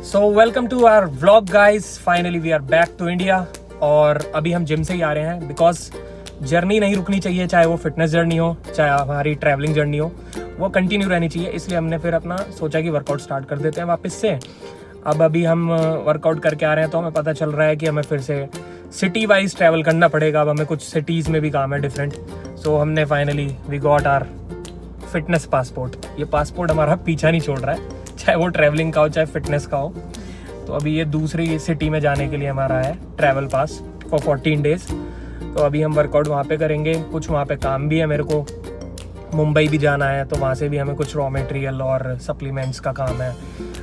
So welcome to our vlog guys, finally we are back to India. और अभी हम gym से ही आ रहे हैं बिकॉज जर्नी नहीं रुकनी चाहिए, चाहे वो फिटनेस जर्नी हो चाहे हमारी ट्रैवलिंग जर्नी हो, वो कंटिन्यू रहनी चाहिए। इसलिए हमने फिर अपना सोचा कि वर्कआउट स्टार्ट कर देते हैं वापस से। अब अभी हम वर्कआउट करके आ रहे हैं तो हमें पता चल रहा है कि हमें फिर से सिटी वाइज ट्रैवल करना पड़ेगा। अब हमें कुछ सिटीज़ में भी काम है डिफरेंट। सो हमने finally we got our fitness passport. ये पासपोर्ट हमारा पीछा नहीं छोड़ रहा है, चाहे वो ट्रैवलिंग का हो चाहे फिटनेस का हो। तो अभी ये दूसरी सिटी में जाने के लिए हमारा है ट्रैवल पास फॉर 14 डेज। तो अभी हम वर्कआउट वहाँ पे करेंगे। कुछ वहाँ पे काम भी है मेरे को, मुंबई भी जाना है तो वहाँ से भी हमें कुछ रॉ मटेरियल और सप्लीमेंट्स का काम है।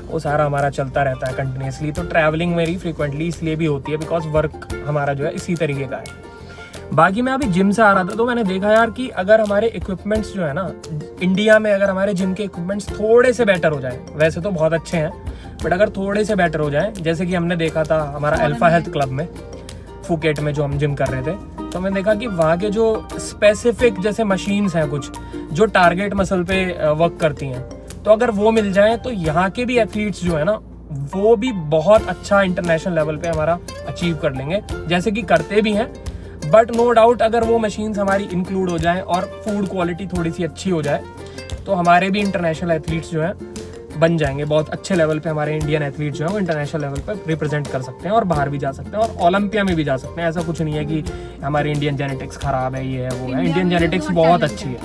वो सारा हमारा चलता रहता है कंटिन्यूसली। तो ट्रैवलिंग मेरी फ्रीक्वेंटली इसलिए भी होती है बिकॉज वर्क हमारा जो है इसी तरीके का है। बाकी मैं अभी जिम से आ रहा था तो मैंने देखा यार कि अगर हमारे इक्विपमेंट्स जो है ना इंडिया में, अगर हमारे जिम के इक्विपमेंट्स थोड़े से बेटर हो जाए, वैसे तो बहुत अच्छे हैं बट अगर थोड़े से बेटर हो जाए, जैसे कि हमने देखा था हमारा अल्फा हेल्थ क्लब में फुकेट में जो हम जिम कर रहे थे, तो हमने देखा कि वहाँ के जो स्पेसिफिक जैसे मशीन्स हैं कुछ जो टारगेट मसल पे वर्क करती हैं, तो अगर वो मिल जाए तो यहाँ के भी एथलीट्स जो है ना वो भी बहुत अच्छा इंटरनेशनल लेवल पे हमारा अचीव कर लेंगे, जैसे कि करते भी हैं। बट नो डाउट अगर वो मशीन्स हमारी इंक्लूड हो जाएं और फूड क्वालिटी थोड़ी सी अच्छी हो जाए तो हमारे भी इंटरनेशनल एथलीट्स जो हैं बन जाएंगे। बहुत अच्छे लेवल पे हमारे इंडियन एथलीट्स जो हैं वो इंटरनेशनल लेवल पे रिप्रेजेंट कर सकते हैं और बाहर भी जा सकते हैं और ओलंपिया में भी जा सकते हैं। ऐसा कुछ नहीं है कि हमारी इंडियन जेनेटिक्स खराब है, ये है वो है। इंडियन जेनेटिक्स बहुत अच्छी है,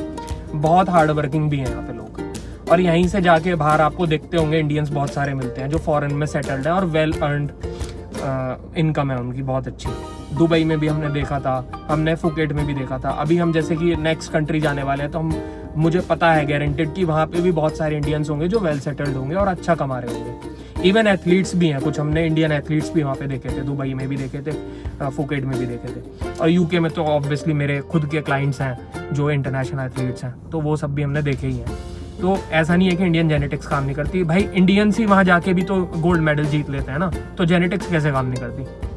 बहुत हार्ड वर्किंग भी है यहाँ पे लोग। और यहीं से जाके बाहर आपको देखते होंगे इंडियंस बहुत सारे मिलते हैं जो फॉरेन में सेटल्ड हैं और वेल अर्नड इनकम है उनकी बहुत अच्छी। दुबई में भी हमने देखा था, हमने फुकेट में भी देखा था। अभी हम जैसे कि नेक्स्ट कंट्री जाने वाले हैं तो मुझे पता है गारंटेड कि वहाँ पे भी बहुत सारे इंडियंस होंगे जो वेल सेटल्ड होंगे और अच्छा कमा रहे होंगे। इवन एथलीट्स भी हैं कुछ, हमने इंडियन एथलीट्स भी वहाँ पे देखे थे, दुबई में भी देखे थे, फुकेट में भी देखे थे। और यूके में तो ऑब्वियसली मेरे खुद के क्लाइंट्स हैं जो इंटरनेशनल एथलीट्स हैं, तो वो सब भी हमने देखे ही हैं। तो ऐसा नहीं है कि इंडियन जेनेटिक्स काम नहीं करती भाई, इंडियंस ही वहाँ जाके भी तो गोल्ड मेडल जीत लेते हैं ना, तो जेनेटिक्स कैसे काम नहीं करती।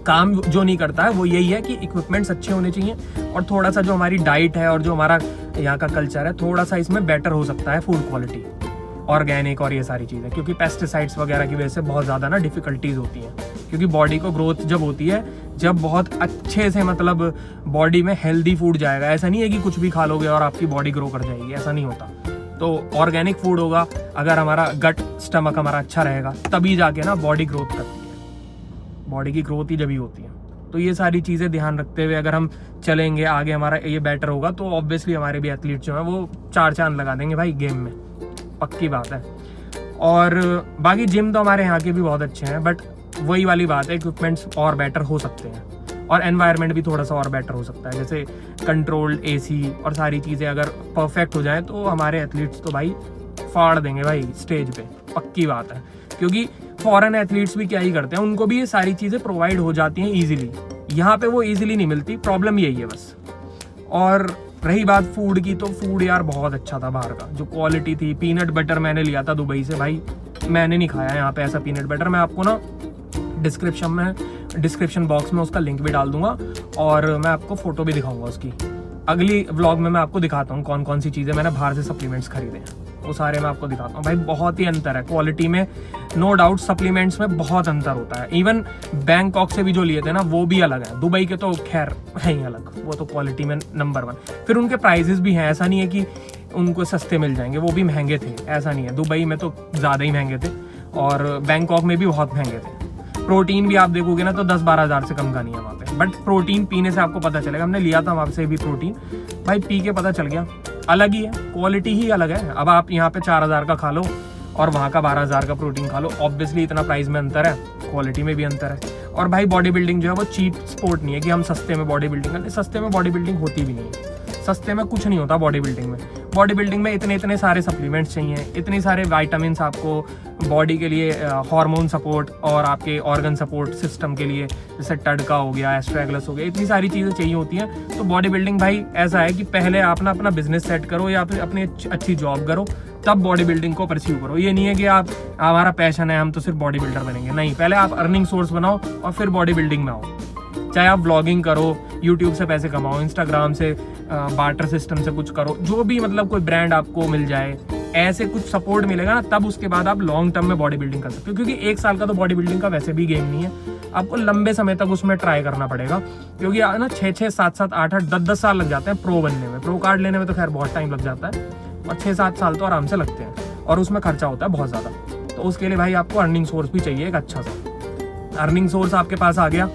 काम जो नहीं करता है वो यही है कि इक्विपमेंट्स अच्छे होने चाहिए और थोड़ा सा जो हमारी डाइट है और जो हमारा यहाँ का कल्चर है थोड़ा सा इसमें बेटर हो सकता है, फूड क्वालिटी, ऑर्गेनिक और ये सारी चीज़ें। क्योंकि पेस्टिसाइड्स वगैरह की वजह से बहुत ज़्यादा ना डिफिकल्टीज होती हैं, क्योंकि बॉडी को ग्रोथ जब होती है जब बहुत अच्छे से मतलब बॉडी में हेल्दी फूड जाएगा। ऐसा नहीं है कि कुछ भी खा लोगे और आपकी बॉडी ग्रो कर जाएगी, ऐसा नहीं होता। तो ऑर्गेनिक फूड होगा, अगर हमारा गट स्टमक हमारा अच्छा रहेगा तभी जाके ना बॉडी ग्रोथ करती है, बॉडी की ग्रोथ ही जब ही होती है। तो ये सारी चीज़ें ध्यान रखते हुए अगर हम चलेंगे आगे, हमारा ये बेटर होगा तो ऑब्वियसली हमारे भी एथलीट जो हैं वो 4 चांद लगा देंगे भाई गेम में, पक्की बात है। और बाकी जिम तो हमारे यहाँ के भी बहुत अच्छे हैं बट वही वाली बात है, इक्विपमेंट्स और बेटर हो सकते हैं और एनवायरनमेंट भी थोड़ा सा और बेटर हो सकता है। जैसे कंट्रोल्ड एसी और सारी चीज़ें अगर परफेक्ट हो जाए तो हमारे एथलीट्स तो भाई फाड़ देंगे भाई स्टेज पे, पक्की बात है। क्योंकि फॉरेन एथलीट्स भी क्या ही करते हैं, उनको भी ये सारी चीज़ें प्रोवाइड हो जाती हैं ईजिली, यहाँ पे वो ईजिली नहीं मिलती, प्रॉब्लम यही है बस। और रही बात फूड की, तो फूड यार बहुत अच्छा था बाहर का, जो क्वालिटी थी। पीनट बटर मैंने लिया था दुबई से भाई, मैंने नहीं खाया यहाँ पे ऐसा पीनट बटर। मैं आपको ना डिस्क्रिप्शन बॉक्स में उसका लिंक भी डाल दूंगा और मैं आपको फोटो भी दिखाऊंगा उसकी। अगली व्लॉग में मैं आपको दिखाता हूँ कौन कौन सी चीज़ें मैंने बाहर से सप्लीमेंट्स खरीदे हैं, वो सारे मैं आपको दिखाता हूँ। भाई बहुत ही अंतर है क्वालिटी में, नो डाउट सप्लीमेंट्स में बहुत अंतर होता है। इवन बैंकॉक से भी जो लिए थे ना वो भी अलग है, दुबई के तो खैर है ही अलग, वो तो क्वालिटी में नंबर 1। फिर उनके प्राइजेस भी हैं, ऐसा नहीं है कि उनको सस्ते मिल जाएंगे, वो भी महंगे थे, ऐसा नहीं है। दुबई में तो ज़्यादा ही महंगे थे और बैंकॉक में भी बहुत महंगे थे। प्रोटीन भी आप देखोगे ना तो 10-12 हज़ार से कम का नहीं है वहाँ पे, बट प्रोटीन पीने से आपको पता चलेगा। हमने लिया था वहाँ से भी प्रोटीन, भाई पी के पता चल गया अलग ही है, क्वालिटी ही अलग है। अब आप यहाँ पे 4,000 का खा लो और वहाँ का 12,000 का प्रोटीन खा लो, ऑब्वियसली इतना प्राइस में अंतर है, क्वालिटी में भी अंतर है। और भाई बॉडी बिल्डिंग जो है वो चीप स्पोर्ट नहीं है कि हम सस्ते में बॉडी बिल्डिंग करते, सस्ते में बॉडी बिल्डिंग होती भी नहीं है। सस्ते में कुछ नहीं होता बॉडी बिल्डिंग में। बॉडी बिल्डिंग में इतने सारे सप्लीमेंट्स चाहिए, इतने सारे वाइटामिन्स आपको बॉडी के लिए, हार्मोन सपोर्ट और आपके ऑर्गन सपोर्ट सिस्टम के लिए, जैसे टडका हो गया, एस्ट्रेगलस हो गया, इतनी सारी चीज़ें चाहिए होती हैं। तो बॉडी बिल्डिंग भाई ऐसा है कि पहले आप ना अपना बिजनेस सेट करो या फिर अपनी अच्छी जॉब करो, तब बॉडी बिल्डिंग को परस्यू करो। ये नहीं है कि आप हमारा पैशन है हम तो सिर्फ बॉडी बिल्डर बनेंगे, नहीं, पहले आप अर्निंग सोर्स बनाओ और फिर बॉडी बिल्डिंग में आओ। चाहे आप व्लॉगिंग करो, यूट्यूब से पैसे कमाओ, इंस्टाग्राम से बार्टर सिस्टम से कुछ करो, जो भी मतलब कोई ब्रांड आपको मिल जाए ऐसे कुछ सपोर्ट मिलेगा ना, तब उसके बाद आप लॉन्ग टर्म में बॉडी बिल्डिंग कर सकते हो। क्योंकि 1 साल का तो बॉडी बिल्डिंग का वैसे भी गेम नहीं है, आपको लंबे समय तक उसमें ट्राई करना पड़ेगा। क्योंकि ना 6-6, 7-7, 8-8, 10-10 साल लग जाते हैं प्रो बनने में। प्रो कार्ड लेने में तो खैर बहुत टाइम लग जाता है, और 6-7 साल तो आराम से लगते हैं, और उसमें खर्चा होता है बहुत ज़्यादा। तो उसके लिए भाई आपको अर्निंग सोर्स भी चाहिए एक अच्छा सा। अर्निंग सोर्स आपके पास आ गया,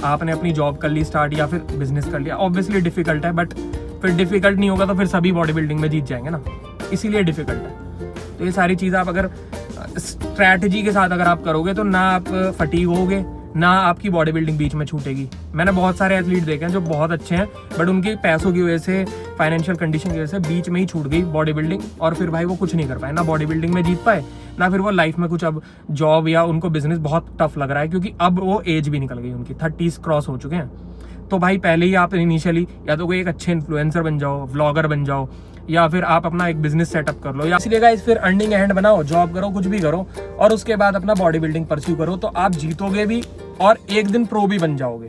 आपने अपनी जॉब कर ली स्टार्ट, या फिर बिजनेस कर लिया। ऑब्वियसली डिफिकल्ट है, बट फिर डिफिकल्ट नहीं होगा तो फिर सभी बॉडी बिल्डिंग में जीत जाएंगे ना, इसीलिए डिफिकल्ट है। तो ये सारी चीज़ आप अगर स्ट्रैटेजी के साथ अगर आप करोगे तो ना आप फटीग होगे, ना आपकी बॉडी बिल्डिंग बीच में छूटेगी। मैंने बहुत सारे एथलीट देखे हैं जो बहुत अच्छे हैं, बट उनके पैसों की वजह से, फाइनेंशियल कंडीशन की वजह से बीच में ही छूट गई बॉडी बिल्डिंग, और फिर भाई वो कुछ नहीं कर पाए, ना बॉडी बिल्डिंग में जीत पाए, ना फिर वो लाइफ में कुछ अब जॉब या उनको बिजनेस बहुत टफ लग रहा है, क्योंकि अब वो एज भी निकल गई उनकी, 30s क्रॉस हो चुके हैं। तो भाई पहले ही आप इनिशियली या तो कोई एक अच्छे इन्फ्लुएंसर बन जाओ, व्लॉगर बन जाओ, या फिर आप अपना एक बिजनेस सेटअप कर लो, या इसलिए गाइस फिर अर्निंग हैंड बनाओ, जॉब करो, कुछ भी करो, और उसके बाद अपना बॉडी बिल्डिंग परस्यू करो। तो आप जीतोगे भी, और एक दिन प्रो भी बन जाओगे,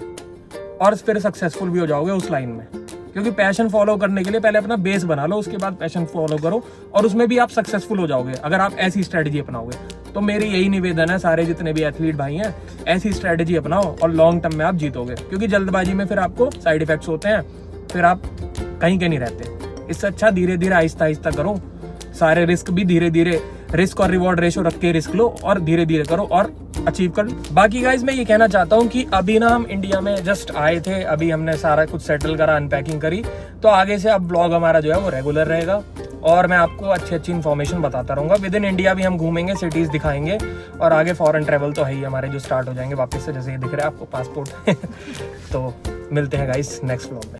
और फिर सक्सेसफुल भी हो जाओगे उस लाइन में। क्योंकि पैशन फॉलो करने के लिए पहले अपना बेस बना लो, उसके बाद पैशन फॉलो करो, और उसमें भी आप सक्सेसफुल हो जाओगे अगर आप ऐसी स्ट्रेटजी अपनाओगे। तो मेरी यही निवेदन है सारे जितने भी एथलीट भाई हैं, ऐसी स्ट्रेटजी अपनाओ और लॉन्ग टर्म में आप जीतोगे। क्योंकि जल्दबाजी में फिर आपको साइड इफेक्ट्स होते हैं, फिर आप कहीं के नहीं रहते। इससे अच्छा धीरे धीरे आहिस्ता आहिस्ता करो, सारे रिस्क भी धीरे धीरे, रिस्क और रिवॉर्ड रेशो रख के रिस्क लो, और धीरे धीरे करो और अचीव कर लो। बाकी गाइज मैं ये कहना चाहता हूँ कि अभी ना हम इंडिया में जस्ट आए थे, अभी हमने सारा कुछ सेटल करा, अनपैकिंग करी, तो आगे से अब ब्लॉग हमारा जो है वो रेगुलर रहेगा, और मैं आपको अच्छी अच्छी इन्फॉर्मेशन बताता रहूँगा। विद इन इंडिया भी हम घूमेंगे, सिटीज़ दिखाएंगे, और आगे फॉरेन ट्रैवल तो है ही हमारे जो स्टार्ट हो जाएंगे वापस से, जैसे ये दिख रहा है आपको पासपोर्ट। तो मिलते हैं गाइस नेक्स्ट ब्लॉग में।